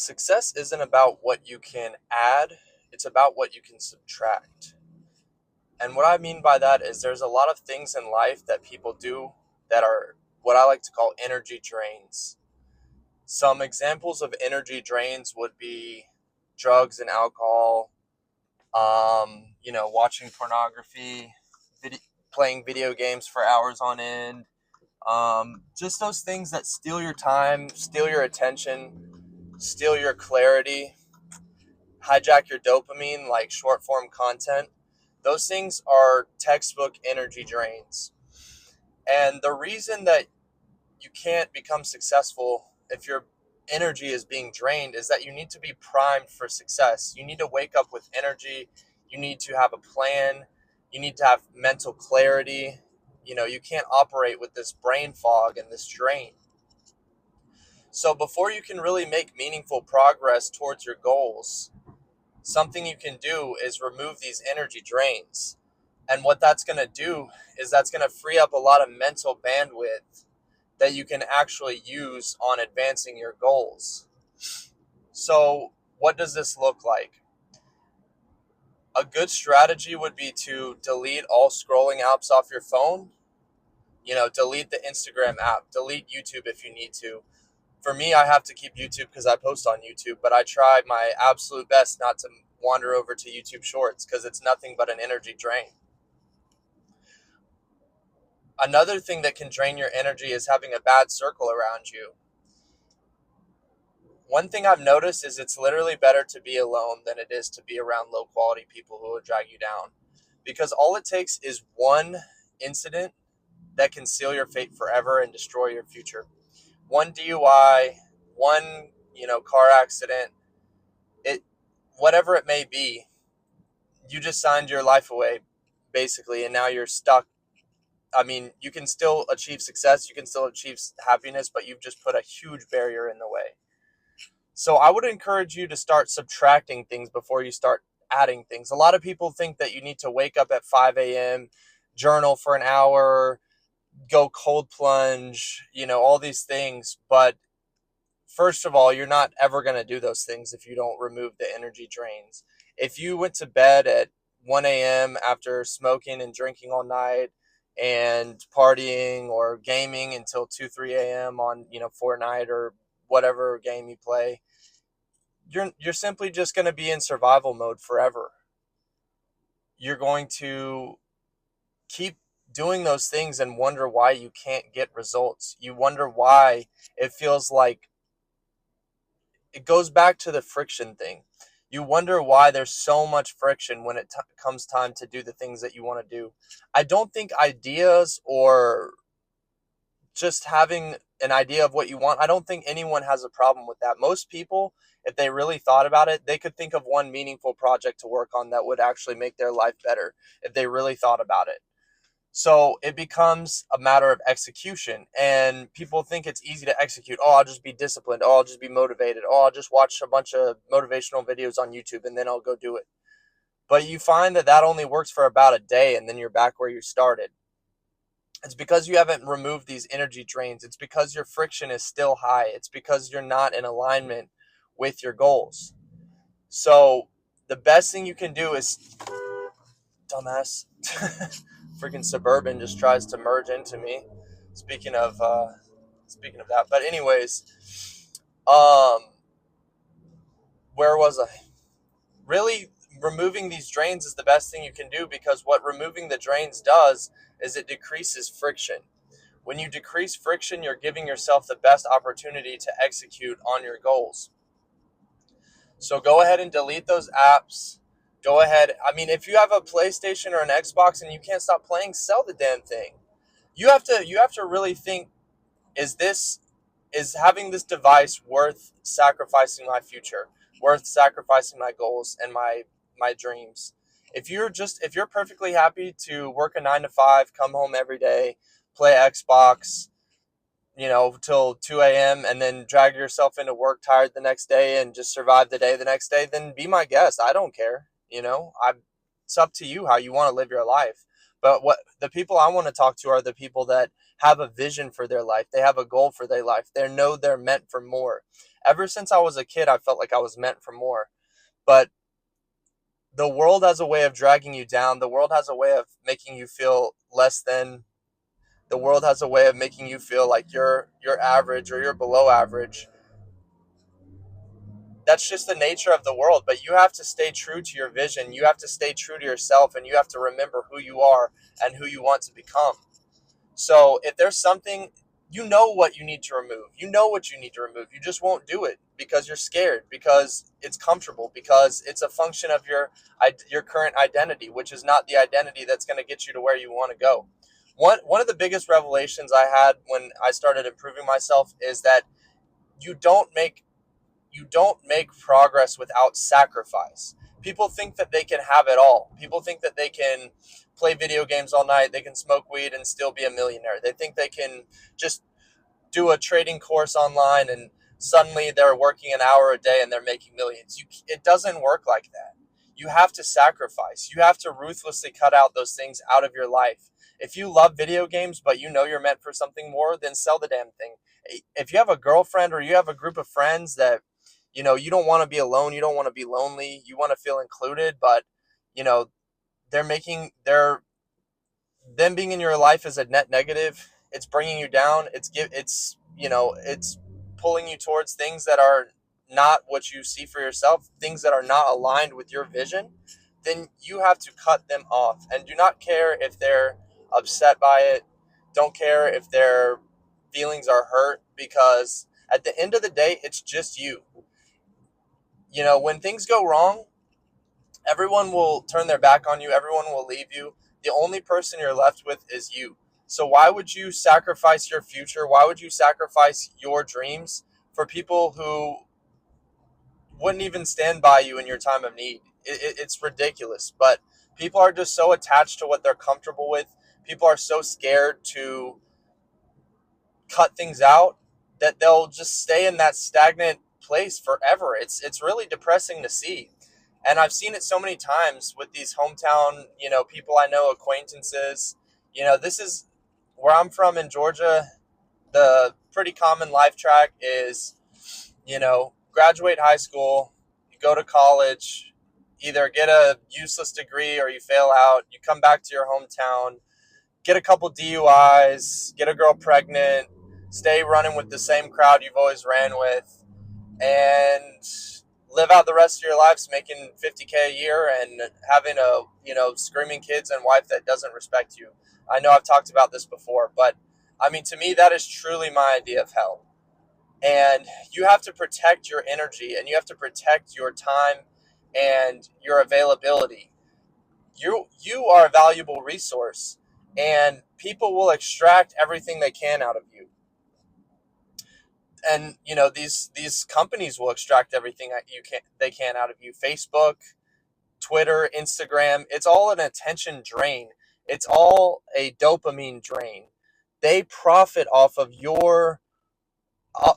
Success isn't about what you can add, it's about what you can subtract. And what I mean by that is there's a lot of things in life that people do that are what I like to call energy drains. Some examples of energy drains would be drugs and alcohol, watching pornography, playing video games for hours on end, just those things that steal your time, steal your attention, steal your clarity, hijack your dopamine like short form content. Those things are textbook energy drains. And the reason that you can't become successful if your energy is being drained is that you need to be primed for success. You need to wake up with energy. You need to have a plan. You need to have mental clarity. You can't operate with this brain fog and this drain. So before you can really make meaningful progress towards your goals, something you can do is remove these energy drains. And what that's going to do is that's going to free up a lot of mental bandwidth that you can actually use on advancing your goals. So, what does this look like? A good strategy would be to delete all scrolling apps off your phone. Delete the Instagram app, delete YouTube if you need to. For me, I have to keep YouTube because I post on YouTube, but I try my absolute best not to wander over to YouTube Shorts because it's nothing but an energy drain. Another thing that can drain your energy is having a bad circle around you. One thing I've noticed is it's literally better to be alone than it is to be around low quality people who will drag you down. Because all it takes is one incident that can seal your fate forever and destroy your future. One DUI, one, car accident, it whatever it may be, you just signed your life away basically and now you're stuck. I mean, you can still achieve success, you can still achieve happiness, but you've just put a huge barrier in the way. So I would encourage you to start subtracting things before you start adding things. A lot of people think that you need to wake up at 5 a.m., journal for an hour, go cold plunge, all these things. But first of all, you're not ever going to do those things if you don't remove the energy drains. If you went to bed at 1 a.m. after smoking and drinking all night and partying or gaming until 2, 3 a.m. on, Fortnite or whatever game you play, you're simply just going to be in survival mode forever. You're going to keep doing those things and wonder why you can't get results. You wonder why it feels like it goes back to the friction thing. You wonder why there's so much friction when it comes time to do the things that you want to do. I don't think ideas or just having an idea of what you want, I don't think anyone has a problem with that. Most people, if they really thought about it, they could think of one meaningful project to work on that would actually make their life better if they really thought about it. So it becomes a matter of execution, and people think it's easy to execute. Oh, I'll just be disciplined. Oh, I'll just be motivated. Oh, I'll just watch a bunch of motivational videos on YouTube and then I'll go do it. But you find that only works for about a day and then you're back where you started. It's because you haven't removed these energy drains. It's because your friction is still high. It's because you're not in alignment with your goals. So the best thing you can do is, dumbass, freaking Suburban just tries to merge into me. Speaking of that, but anyways, um, where was I? Really, removing these drains is the best thing you can do because what removing the drains does is it decreases friction. When you decrease friction, you're giving yourself the best opportunity to execute on your goals. So go ahead and delete those apps. Go ahead. I mean, if you have a PlayStation or an Xbox and you can't stop playing, sell the damn thing. You have to really think, is having this device worth sacrificing my future, worth sacrificing my goals and my dreams? If you're perfectly happy to work a 9 to 5, come home every day, play Xbox, till 2 a.m. and then drag yourself into work tired the next day and just survive the day the next day, then be my guest. I don't care. It's up to you how you want to live your life. But what the people I want to talk to are the people that have a vision for their life. They have a goal for their life. They know they're meant for more. Ever since I was a kid, I felt like I was meant for more. But the world has a way of dragging you down. The world has a way of making you feel less than. The world has a way of making you feel like you're average or you're below average. That's just the nature of the world, but you have to stay true to your vision. You have to stay true to yourself, and you have to remember who you are and who you want to become. So if there's something, you know what you need to remove. You know what you need to remove. You just won't do it because you're scared, because it's comfortable, because it's a function of your current identity, which is not the identity that's going to get you to where you want to go. One of the biggest revelations I had when I started improving myself is that you don't make you don't make progress without sacrifice. People think that they can have it all. People think that they can play video games all night, they can smoke weed and still be a millionaire. They think they can just do a trading course online and suddenly they're working an hour a day and they're making millions. It doesn't work like that. You have to sacrifice. You have to ruthlessly cut out those things out of your life. If you love video games, but you know you're meant for something more, then sell the damn thing. If you have a girlfriend or you have a group of friends that, you don't want to be alone, you don't want to be lonely, you want to feel included, but, you know, they're making their them being in your life is a net negative. It's bringing you down. It's pulling you towards things that are not what you see for yourself, things that are not aligned with your vision. Then you have to cut them off, and do not care if they're upset by it. Don't care if their feelings are hurt, because at the end of the day, it's just you. When things go wrong, everyone will turn their back on you, everyone will leave you. The only person you're left with is you. So why would you sacrifice your future? Why would you sacrifice your dreams for people who wouldn't even stand by you in your time of need? It's ridiculous. But people are just so attached to what they're comfortable with. People are so scared to cut things out that they'll just stay in that stagnant place forever. It's really depressing to see. And I've seen it so many times with these hometown, people I know, acquaintances. This is where I'm from in Georgia. The pretty common life track is, graduate high school, you go to college, either get a useless degree or you fail out, you come back to your hometown, get a couple DUIs, get a girl pregnant, stay running with the same crowd you've always ran with, and live out the rest of your lives making 50K a year and having a, screaming kids and wife that doesn't respect you. I know I've talked about this before, but I mean, to me, that is truly my idea of hell. And you have to protect your energy and you have to protect your time and your availability. You are a valuable resource, and people will extract everything they can out of you. And these companies will extract everything that they can out of you. Facebook, Twitter, Instagram, it's all an attention drain. It's all a dopamine drain. They profit off of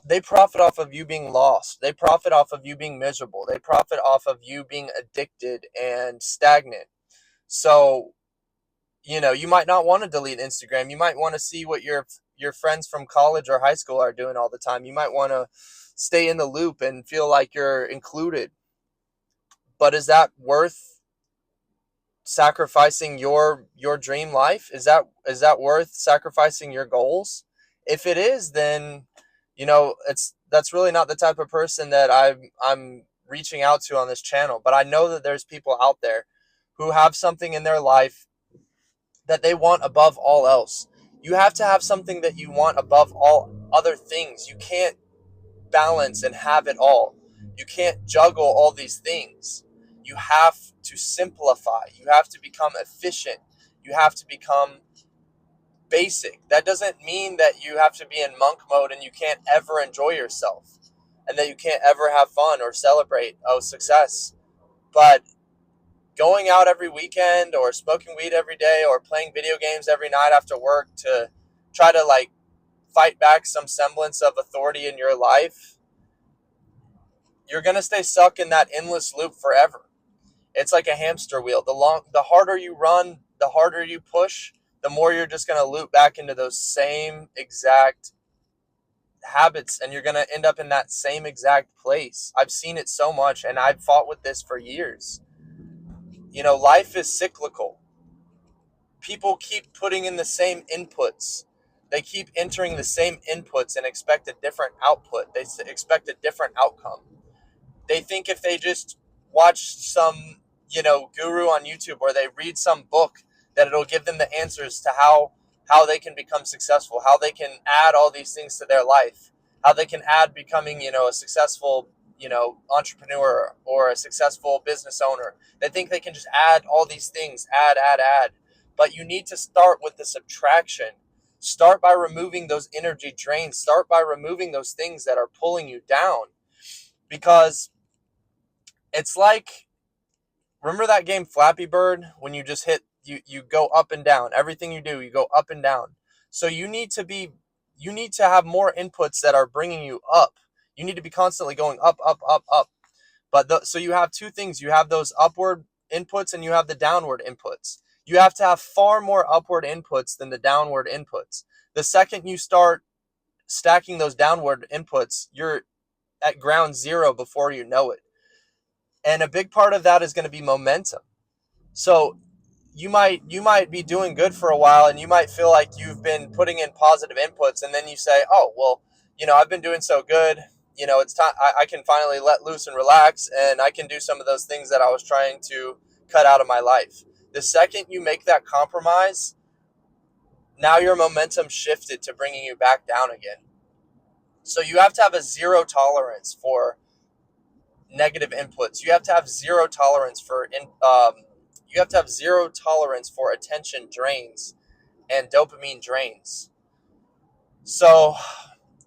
they profit off of you being lost. They profit off of you being miserable. They profit off of you being addicted and stagnant. So, you might not want to delete Instagram. You might want to see what your friends from college or high school are doing all the time. You might want to stay in the loop and feel like you're included. But is that worth sacrificing your dream life? Is that worth sacrificing your goals? If it is, then that's really not the type of person that I'm reaching out to on this channel. But I know that there's people out there who have something in their life that they want above all else. You have to have something that you want above all other things. You can't balance and have it all. You can't juggle all these things. You have to simplify. You have to become efficient. You have to become basic. That doesn't mean that you have to be in monk mode and you can't ever enjoy yourself and that you can't ever have fun or celebrate success. But going out every weekend or smoking weed every day or playing video games every night after work to try to fight back some semblance of authority in your life, you're going to stay stuck in that endless loop forever. It's like a hamster wheel. The harder you run, the harder you push, the more you're just going to loop back into those same exact habits, and you're going to end up in that same exact place. I've seen it so much, and I've fought with this for years. Life is cyclical. People keep putting in the same inputs. They keep entering the same inputs and expect a different output. They expect a different outcome. They think if they just watch some, guru on YouTube, or they read some book, that it'll give them the answers to how they can become successful, how they can add all these things to their life, how they can add becoming, a successful, entrepreneur or a successful business owner. They think they can just add all these things, add. But you need to start with the subtraction. Start by removing those energy drains. Start by removing those things that are pulling you down. Because it's like, remember that game Flappy Bird, when you just hit, you go up and down. Everything you do, you go up and down. So you need to have more inputs that are bringing you up. You need to be constantly going up, up, up, up. So you have two things. You have those upward inputs and you have the downward inputs. You have to have far more upward inputs than the downward inputs. The second you start stacking those downward inputs, you're at ground zero before you know it. And a big part of that is going to be momentum. So you might be doing good for a while, and you might feel like you've been putting in positive inputs, and then you say, oh, well, I've been doing so good. It's time I can finally let loose and relax, and I can do some of those things that I was trying to cut out of my life. The second you make that compromise, now your momentum shifted to bringing you back down again. So you have to have a zero tolerance for negative inputs. You have to have zero tolerance for attention drains and dopamine drains. So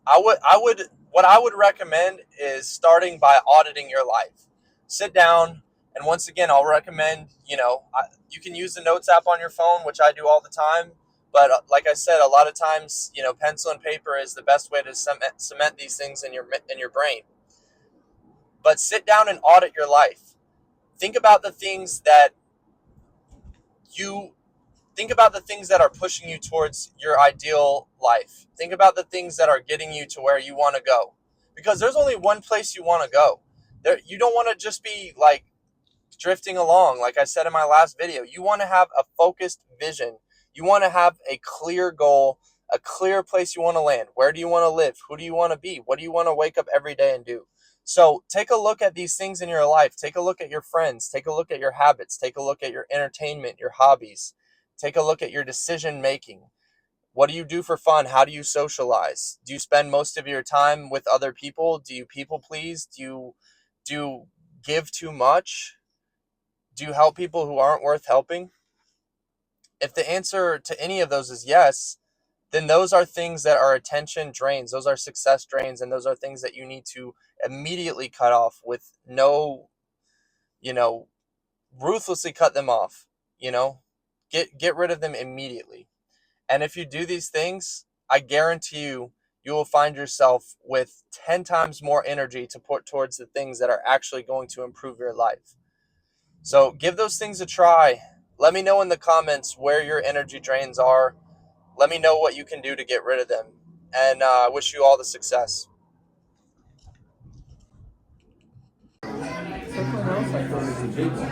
what I would recommend is starting by auditing your life. Sit down, and once again, I'll recommend, you can use the Notes app on your phone, which I do all the time. But like I said, a lot of times, pencil and paper is the best way to cement these things in your brain. But sit down and audit your life. Think about the things that are pushing you towards your ideal life. Think about the things that are getting you to where you want to go. Because there's only one place you want to go. You don't want to just be like drifting along. Like I said in my last video, you want to have a focused vision. You want to have a clear goal, a clear place you want to land. Where do you want to live? Who do you want to be? What do you want to wake up every day and do? So take a look at these things in your life. Take a look at your friends. Take a look at your habits. Take a look at your entertainment, your hobbies. Take a look at your decision making. What do you do for fun? How do you socialize? Do you spend most of your time with other people? Do you people please? Do you give too much? Do you help people who aren't worth helping? If the answer to any of those is yes, then those are things that are attention drains. Those are success drains, and those are things that you need to immediately cut off with no, ruthlessly cut them off. Get rid of them immediately. And if you do these things, I guarantee you will find yourself with 10 times more energy to put towards the things that are actually going to improve your life. So give those things a try. Let me know in the comments where your energy drains are. Let me know what you can do to get rid of them. And I wish you all the success. Someone else I thought was a big one.